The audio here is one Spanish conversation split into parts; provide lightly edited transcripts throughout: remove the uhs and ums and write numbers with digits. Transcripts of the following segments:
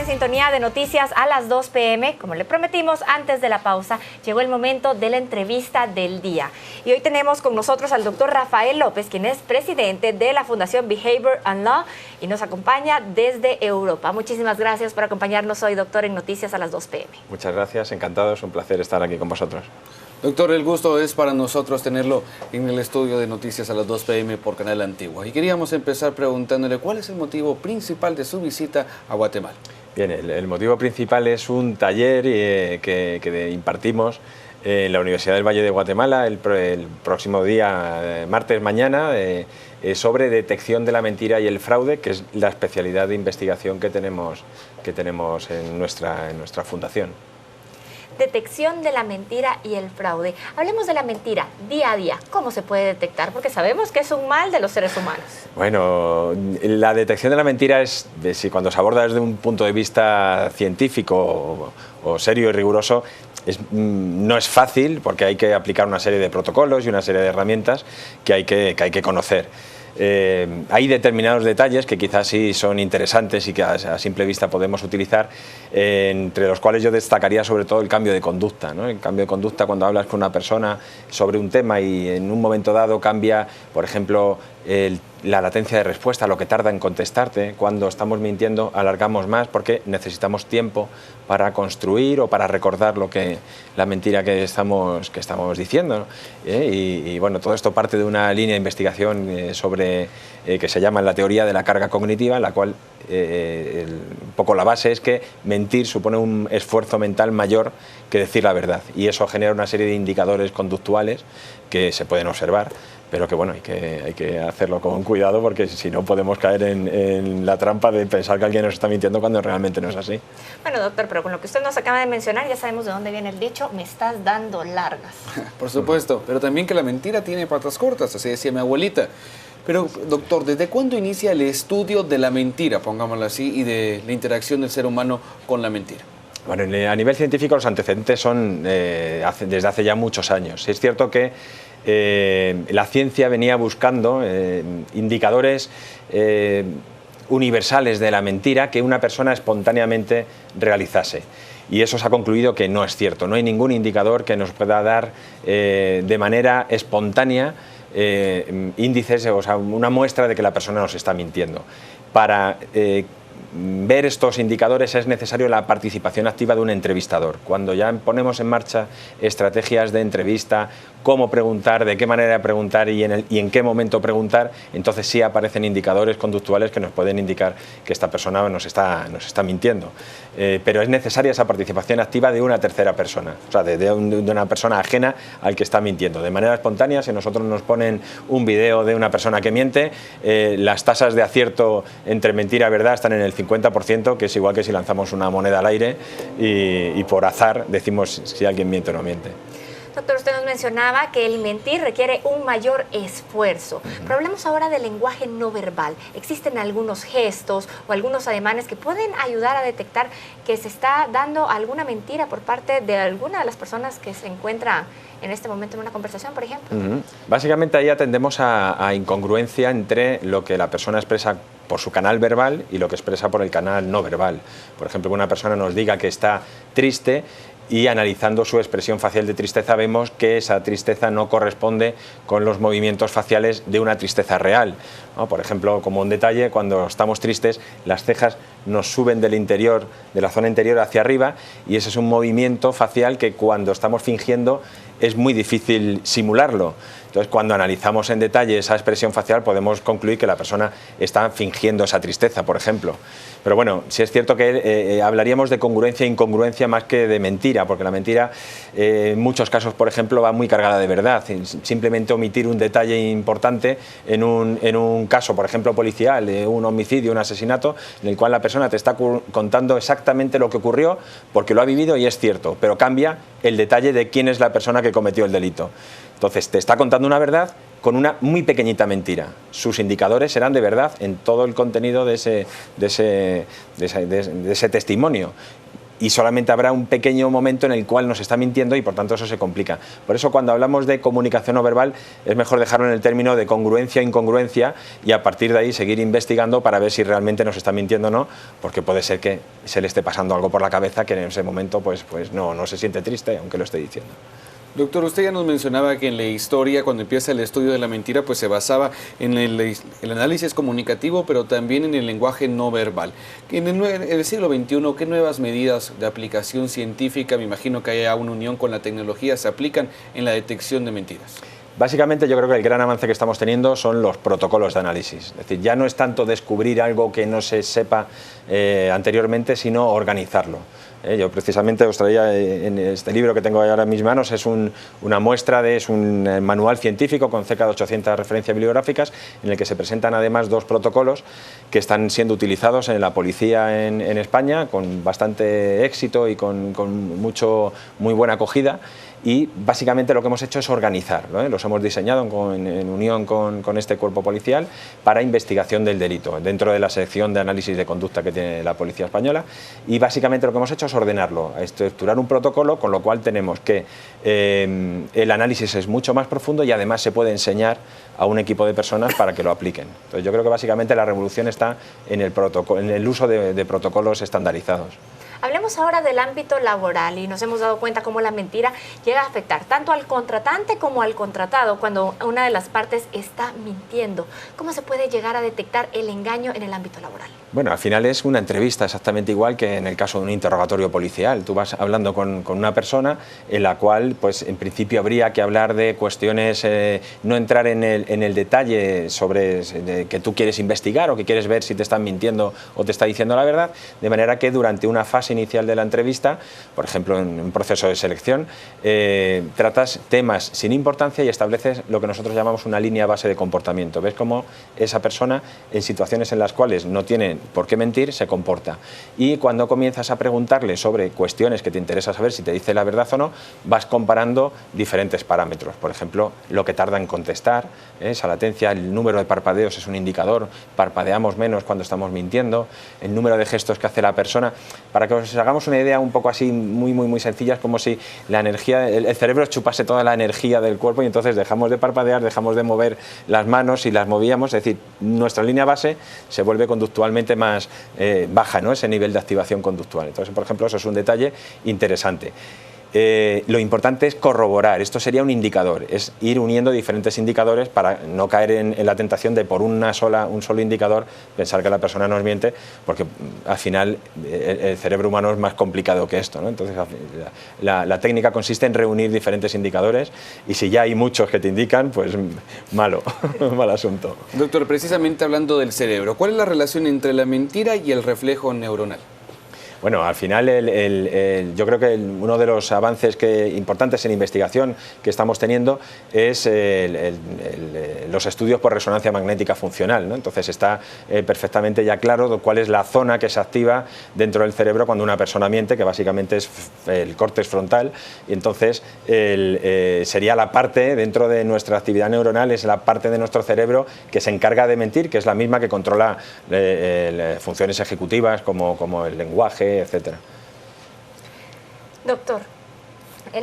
sintonía de Noticias a las 2 p.m. Como le prometimos antes de la pausa, llegó el momento de la entrevista del día. Y hoy tenemos con nosotros al doctor Rafael López, quien es presidente de la Fundación Behavior and Law y nos acompaña desde Europa. Muchísimas gracias por acompañarnos hoy, doctor, en Noticias a las 2 p.m. Muchas gracias, encantado, es un placer estar aquí con vosotros. Doctor, el gusto es para nosotros tenerlo en el estudio de Noticias a las 2 p.m. por Canal Antigua. Y queríamos empezar preguntándole cuál es el motivo principal de su visita a Guatemala. Bien, el motivo principal es un taller que impartimos en la Universidad del Valle de Guatemala el próximo día, martes mañana, sobre detección de la mentira y el fraude, que es la especialidad de investigación que tenemos en nuestra fundación. Detección de la mentira y el fraude. Hablemos de la mentira día a día. ¿Cómo se puede detectar? Porque sabemos que es un mal de los seres humanos. Bueno, la detección de la mentira es, si cuando se aborda desde un punto de vista científico o serio y riguroso, no es fácil porque hay que aplicar una serie de protocolos y una serie de herramientas que hay que conocer. Hay determinados detalles que quizás sí son interesantes y que a simple vista podemos utilizar, entre los cuales yo destacaría sobre todo el cambio de conducta, ¿no? El cambio de conducta cuando hablas con una persona sobre un tema y en un momento dado cambia, por ejemplo, la latencia de respuesta, lo que tarda en contestarte. Cuando estamos mintiendo alargamos más porque necesitamos tiempo para construir o para recordar la mentira que estamos diciendo, ¿no? Y bueno, todo esto parte de una línea de investigación que se llama la teoría de la carga cognitiva, en la cual un poco la base es que mentir supone un esfuerzo mental mayor que decir la verdad, y eso genera una serie de indicadores conductuales que se pueden observar, pero que bueno, hay que hacerlo con cuidado porque si no podemos caer en la trampa de pensar que alguien nos está mintiendo cuando realmente no es así. Bueno, doctor, pero con lo que usted nos acaba de mencionar ya sabemos de dónde viene el dicho, me estás dando largas. Por supuesto, pero también que la mentira tiene patas cortas, así decía mi abuelita. Pero, doctor, ¿desde cuándo inicia el estudio de la mentira, pongámoslo así, y de la interacción del ser humano con la mentira? Bueno, a nivel científico los antecedentes son desde hace ya muchos años. Es cierto que la ciencia venía buscando indicadores universales de la mentira que una persona espontáneamente realizase. Y eso se ha concluido que no es cierto. No hay ningún indicador que nos pueda dar de manera espontánea índices, o sea, una muestra de que la persona nos está mintiendo. Para ver estos indicadores es necesario la participación activa de un entrevistador. Cuando ya ponemos en marcha estrategias de entrevista, cómo preguntar, de qué manera preguntar y en qué momento preguntar, entonces sí aparecen indicadores conductuales que nos pueden indicar que esta persona nos está mintiendo. Pero es necesaria esa participación activa de una tercera persona, o sea, de una persona ajena al que está mintiendo. De manera espontánea, si nosotros nos ponen un video de una persona que miente, las tasas de acierto entre mentira y verdad están en el 50%, que es igual que si lanzamos una moneda al aire y por azar decimos si alguien miente o no miente. Doctor, usted nos mencionaba que el mentir requiere un mayor esfuerzo. Pero hablemos ahora del lenguaje no verbal. ¿Existen algunos gestos o algunos ademanes que pueden ayudar a detectar que se está dando alguna mentira por parte de alguna de las personas que se encuentran en este momento en una conversación, por ejemplo? Básicamente ahí atendemos a incongruencia entre lo que la persona expresa por su canal verbal y lo que expresa por el canal no verbal. Por ejemplo, que una persona nos diga que está triste y analizando su expresión facial de tristeza vemos que esa tristeza no corresponde con los movimientos faciales de una tristeza real, ¿no? Por ejemplo, como un detalle, cuando estamos tristes las cejas nos suben del interior, de la zona interior hacia arriba, y ese es un movimiento facial que cuando estamos fingiendo es muy difícil simularlo. Entonces, cuando analizamos en detalle esa expresión facial podemos concluir que la persona está fingiendo esa tristeza, por ejemplo. Pero bueno, sí es cierto que hablaríamos de congruencia e incongruencia más que de mentira, porque la mentira en muchos casos, por ejemplo, va muy cargada de verdad. Simplemente omitir un detalle importante en un caso, por ejemplo, policial, de un homicidio, un asesinato, en el cual la persona te está contando exactamente lo que ocurrió porque lo ha vivido y es cierto, pero cambia el detalle de quién es la persona que cometió el delito. Entonces, te está contando una verdad con una muy pequeñita mentira. Sus indicadores serán de verdad en todo el contenido de ese testimonio. y solamente habrá un pequeño momento en el cual nos está mintiendo y por tanto eso se complica. Por eso cuando hablamos de comunicación no verbal es mejor dejarlo en el término de congruencia e incongruencia y a partir de ahí seguir investigando para ver si realmente nos está mintiendo o no, porque puede ser que se le esté pasando algo por la cabeza que en ese momento pues no se siente triste aunque lo esté diciendo. Doctor, usted ya nos mencionaba que en la historia, cuando empieza el estudio de la mentira, pues se basaba en el análisis comunicativo, pero también en el lenguaje no verbal. En el siglo XXI, ¿qué nuevas medidas de aplicación científica, me imagino que haya una unión con la tecnología, se aplican en la detección de mentiras? Básicamente yo creo que el gran avance que estamos teniendo son los protocolos de análisis. Es decir, ya no es tanto descubrir algo que no se sepa anteriormente, sino organizarlo. Yo precisamente os traía en este libro que tengo ahora en mis manos, es una muestra, es un manual científico con cerca de 800 referencias bibliográficas en el que se presentan además 2 protocolos que están siendo utilizados en la policía en España con bastante éxito y con muy buena acogida. Y básicamente lo que hemos hecho es organizar, ¿no? Los hemos diseñado en unión con este cuerpo policial para investigación del delito, dentro de la sección de análisis de conducta que tiene la Policía Española, y básicamente lo que hemos hecho es ordenarlo, estructurar un protocolo, con lo cual tenemos que el análisis es mucho más profundo y además se puede enseñar a un equipo de personas para que lo apliquen. Entonces yo creo que básicamente la revolución está en el uso de protocolos estandarizados. Hablemos ahora del ámbito laboral y nos hemos dado cuenta cómo la mentira llega a afectar tanto al contratante como al contratado cuando una de las partes está mintiendo. ¿Cómo se puede llegar a detectar el engaño en el ámbito laboral? Bueno, al final es una entrevista exactamente igual que en el caso de un interrogatorio policial. Tú vas hablando con una persona en la cual, pues en principio habría que hablar de cuestiones, no entrar en el detalle sobre que tú quieres investigar o que quieres ver si te están mintiendo o te está diciendo la verdad, de manera que durante una fase inicial de la entrevista, por ejemplo en un proceso de selección, tratas temas sin importancia y estableces lo que nosotros llamamos una línea base de comportamiento. Ves cómo esa persona en situaciones en las cuales no tiene por qué mentir se comporta, y cuando comienzas a preguntarle sobre cuestiones que te interesa saber si te dice la verdad o no, vas comparando diferentes parámetros. Por ejemplo, lo que tarda en contestar, esa latencia, el número de parpadeos es un indicador, parpadeamos menos cuando estamos mintiendo, el número de gestos que hace la persona. Para que os hagamos una idea un poco así muy sencilla, es como si la energía, el cerebro chupase toda la energía del cuerpo y entonces dejamos de parpadear, dejamos de mover las manos y las movíamos, es decir, nuestra línea base se vuelve conductualmente más baja, ¿no? Ese nivel de activación conductual. Entonces, por ejemplo, eso es un detalle interesante. Lo importante es corroborar, esto sería un indicador, es ir uniendo diferentes indicadores para no caer en la tentación de por un solo indicador pensar que la persona nos miente, porque al final el cerebro humano es más complicado que esto, ¿no? Entonces la técnica consiste en reunir diferentes indicadores y si ya hay muchos que te indican, pues malo, mal asunto. Doctor, precisamente hablando del cerebro, ¿cuál es la relación entre la mentira y el reflejo neuronal? Bueno, al final yo creo que uno de los avances importantes en investigación que estamos teniendo es los estudios por resonancia magnética funcional, ¿no? Entonces está perfectamente ya claro cuál es la zona que se activa dentro del cerebro cuando una persona miente, que básicamente es el córtex frontal, y entonces sería la parte dentro de nuestra actividad neuronal, es la parte de nuestro cerebro que se encarga de mentir, que es la misma que controla funciones ejecutivas como el lenguaje, etcétera. Doctor,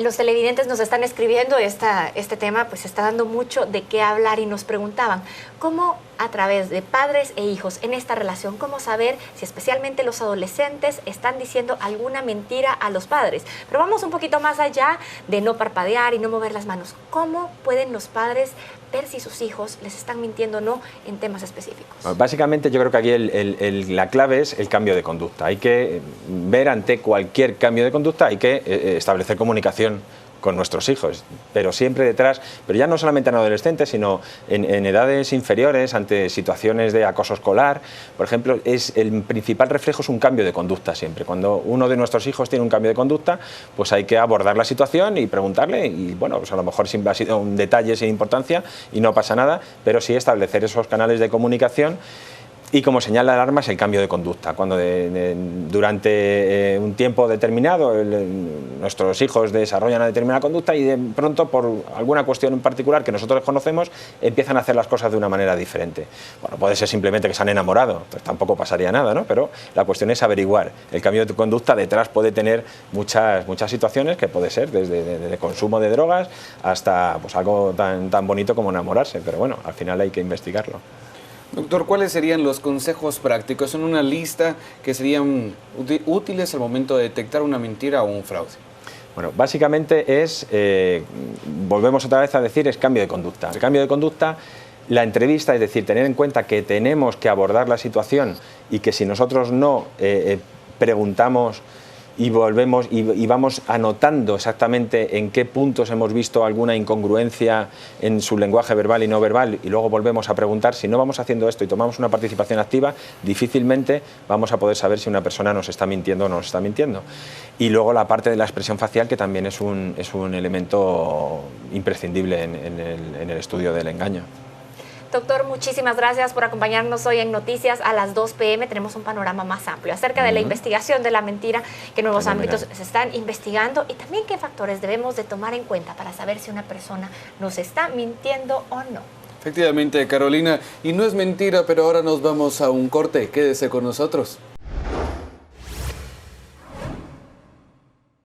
los televidentes nos están escribiendo este tema, pues está dando mucho de qué hablar y nos preguntaban cómo a través de padres e hijos en esta relación, cómo saber si especialmente los adolescentes están diciendo alguna mentira a los padres. Pero vamos un poquito más allá de no parpadear y no mover las manos. ¿Cómo pueden los padres ver si sus hijos les están mintiendo o no en temas específicos? Básicamente yo creo que aquí la clave es el cambio de conducta. Hay que ver ante cualquier cambio de conducta, hay que establecer comunicación con nuestros hijos, pero siempre detrás, pero ya no solamente en adolescentes, sino en edades inferiores, ante situaciones de acoso escolar, por ejemplo, el principal reflejo es un cambio de conducta siempre. Cuando uno de nuestros hijos tiene un cambio de conducta, pues hay que abordar la situación y preguntarle, y bueno, pues a lo mejor siempre ha sido un detalle sin importancia y no pasa nada, pero sí establecer esos canales de comunicación Y como señal de alarma es el cambio de conducta, cuando durante un tiempo determinado nuestros hijos desarrollan una determinada conducta y de pronto, por alguna cuestión en particular que nosotros conocemos, empiezan a hacer las cosas de una manera diferente. Bueno, puede ser simplemente que se han enamorado, pues tampoco pasaría nada, ¿no? Pero la cuestión es averiguar. El cambio de conducta detrás puede tener muchas situaciones, que puede ser desde consumo de drogas hasta pues algo tan bonito como enamorarse, pero bueno, al final hay que investigarlo. Doctor, ¿cuáles serían los consejos prácticos? Son una lista que serían útiles al momento de detectar una mentira o un fraude. Bueno, básicamente volvemos otra vez a decir, es cambio de conducta. El cambio de conducta, la entrevista, es decir, tener en cuenta que tenemos que abordar la situación y que si nosotros no preguntamos y volvemos y vamos anotando exactamente en qué puntos hemos visto alguna incongruencia en su lenguaje verbal y no verbal y luego volvemos a preguntar, si no vamos haciendo esto y tomamos una participación activa, difícilmente vamos a poder saber si una persona nos está mintiendo o no nos está mintiendo. Y luego la parte de la expresión facial, que también es un elemento imprescindible en el estudio del engaño. Doctor, muchísimas gracias por acompañarnos hoy en Noticias a las 2 p.m. Tenemos un panorama más amplio acerca de la investigación de la mentira, qué nuevos ámbitos se están investigando y también qué factores debemos de tomar en cuenta para saber si una persona nos está mintiendo o no. Efectivamente, Carolina, y no es mentira, pero ahora nos vamos a un corte. Quédese con nosotros.